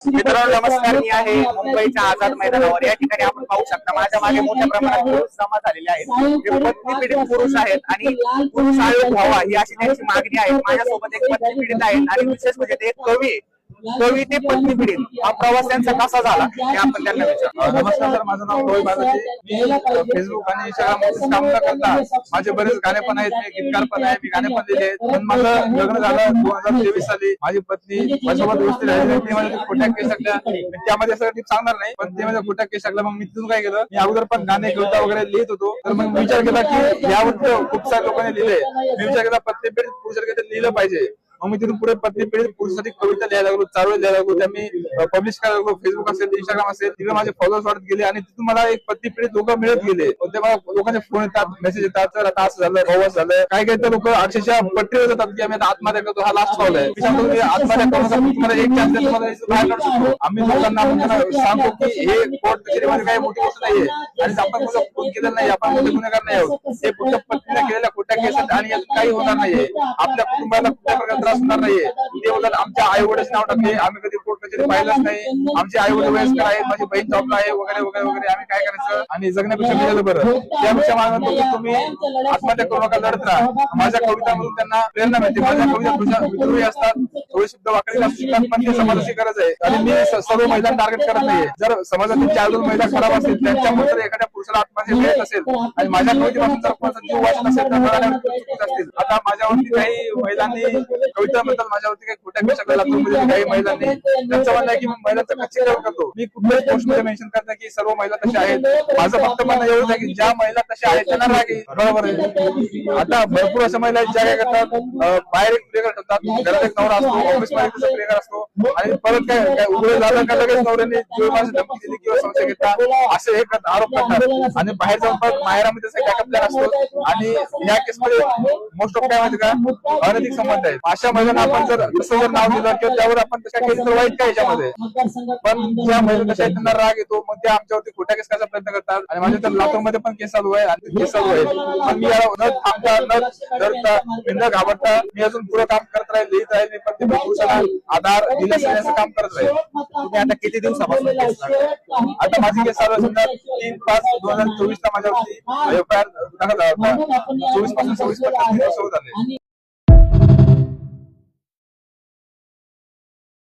मित्रांनो नमस्कार, मी आहे मुंबईच्या आझाद मैदानावर। या ठिकाणी आपण पाहू शकता माझ्या मागे मोठ्या प्रमाणात पुरुष जमा झालेले आहेत। हे पत्नीपीडित पुरुष आहेत आणि पुरुष आयोग व्हावा ही अशी त्यांची मागणी आहे। माझ्यासोबत एक पत्नीपीडित आहेत आणि विशेष म्हणजे ते एक कवी ते पत्नीपीडित हा प्रवास त्यांचा कसा झाला हे आपण त्यांना विचारू। नमस्कार सर, माझं नाव रोहित बालाजी। मी फेसबुक आणि इंस्टाग्राम काम न करता माझे बरेच गाणे पण आहेत, मी गीतकार पण आहे, मी गाणे पण दिले आहेत। पण माझं लग्न झालं 2023 साली। माझी पत्नी माझ्यासोबत व्यवस्थित राहिली, ती माझ्या खोट्या केस टाकल्या। त्यामध्ये सगळं टिप सांगणार नाही, पण ते माझ्या खोट्या केस टाकल्या। मग मी तिथून काय केलं, मी अगोदर पण गाणे कविता वगैरे लिहित होतो। तर मग विचार केला की यावर खूप साऱ्या लोकांनी लिहिले, मी विचार केला पत्नीपीडित पुरुषाला लिहिलं पाहिजे। मग मी तिथून पुढे पत्नीपीडित पुरुषासाठी कविता लिहायला लागलो, चारोळी लिहायला लागलो, त्या मी पब्लिश करायला लागलो। फेसबुक असेल, इंस्टाग्राम असेल, तिथे माझे फॉलोअर्स वाढत गेले आणि तिथून मला एक पत्नीपीडित लोक मिळत गेले। ते मला लोकांचे फोन येतात, मेसेज येतात, तर आता असं झालं, भावच झालं। काही काही तर लोक अक्षरशः पट्टीवर जातात की आम्ही आत्महत्या करतो, हा लास्ट कॉल आहे। मी आत्महत्या करू नका, तुम्हाला एक चान्स द्या, तुम्हाला बाहेर काढू शकतो। आम्ही लोकांना सांगतो की हे कोर्ट कचेरीमध्ये काही मोठी गोष्ट नाहीये आणि आपण कुठं फोन केलेला नाही, आपण कुठे गुन्हेगार नाही आहोत। हे फक्त पत्नीला केलेल्या खोट्या केस आहेत आणि यात काही होणार नाहीये, आपल्या कुटुंबाला कुठल्या प्रकार त्रास होणार नाहीये। ते बोलतात आमच्या आई वडील नाव टाकले, आम्ही कधी कोर्ट कचेरी पाहिलंच नाही, आमचे आई वडील वयस्कर आहेत, माझी बहीण जॉबला आहे, वगैरे वगैरे वगैरे। आम्ही काय करायचं आणि जगण्यापेक्षा मिळालं बरं। त्यापेक्षा मला म्हणतो की तुम्ही आत्महत्या करू नका, लढत राहा। माझ्या कवितांमधून त्यांना प्रेरणा मिळते। माझ्या कविता विद्रोही असतात, थोडे शब्द वाकडी असू शकतात, पण ते समाजाची गरज आहे आणि मी सर्व महिलांना टार्गेट करत नाहीये। जर समाजातील 4-2 महिला खराब असतील, त्यांच्यामुळे जर एखाद्या पुरुषाला आत्महत्या मिळत असेल आणि माझ्या कवितेपासून जर कोणाचा जीव वाचत असेल तर मला चुकीत असतील। आता माझ्यावरती काही महिलांनी कविता म्हणतात, माझ्यावरती काही खोट्या केस टाकल्या लातूरमध्ये काही महिलांनी। त्यांचं म्हणणं आहे की मी महिलांचा कच्ची करतो। मी कुठल्याच पोस्ट मध्ये मेन्शन करत नाही की सर्व महिला तशा आहेत। माझं फक्त म्हणणं एवढंच आहे की ज्या महिला तशा आहेत त्यांना राग येईल, बरोबर आहे। आता भरपूर अशा महिला ज्या काय करतात, बाहेर एक प्लेगर ठेवतात, घरात एक नवरा असतो, ऑफिस मध्ये दुसरा प्लेगर असतो आणि परत काय उघडे झालं का लगेच नवऱ्याने जीवनाची धमकी दिली किंवा संशय घेतला असे हे आरोप करतात आणि बाहेर जाऊन परत माहेरामध्ये बॅकअप प्लॅन असतो। आणि या केसमध्ये मोस्ट ऑफ काय माहिती का, अनैतिक संबंध आहे। अशा महिलांना आपण जर तसं जर नाव दिलं किंवा त्यावर आपण तशा केली तर वाईट काय याच्यामध्ये, पण ज्या महिला तशा त्यांना राग येतो, मग त्या आमच्यावरती खोट्या केस करायचा प्रयत्न करतात। आणि माझ्या तर लातूरमध्ये पण केस चालू आहे आणि केस चालू आहे, पण मी न थांबता न डरता न घाबरता मी अजून पुढे काम करत राहील, लिहित राहील। मी प्रत्येक पुरुषाला आधार दिल्याचं काम करत राहील। तुम्ही आता किती दिवसापासून केस करताय? आता माझी केस चालू आहे 3/5/2024 ला माझ्यावरती एफआयआर दाखल झाला होता। 24 पासून 26 पर्यंत 3 वर्ष होत आले।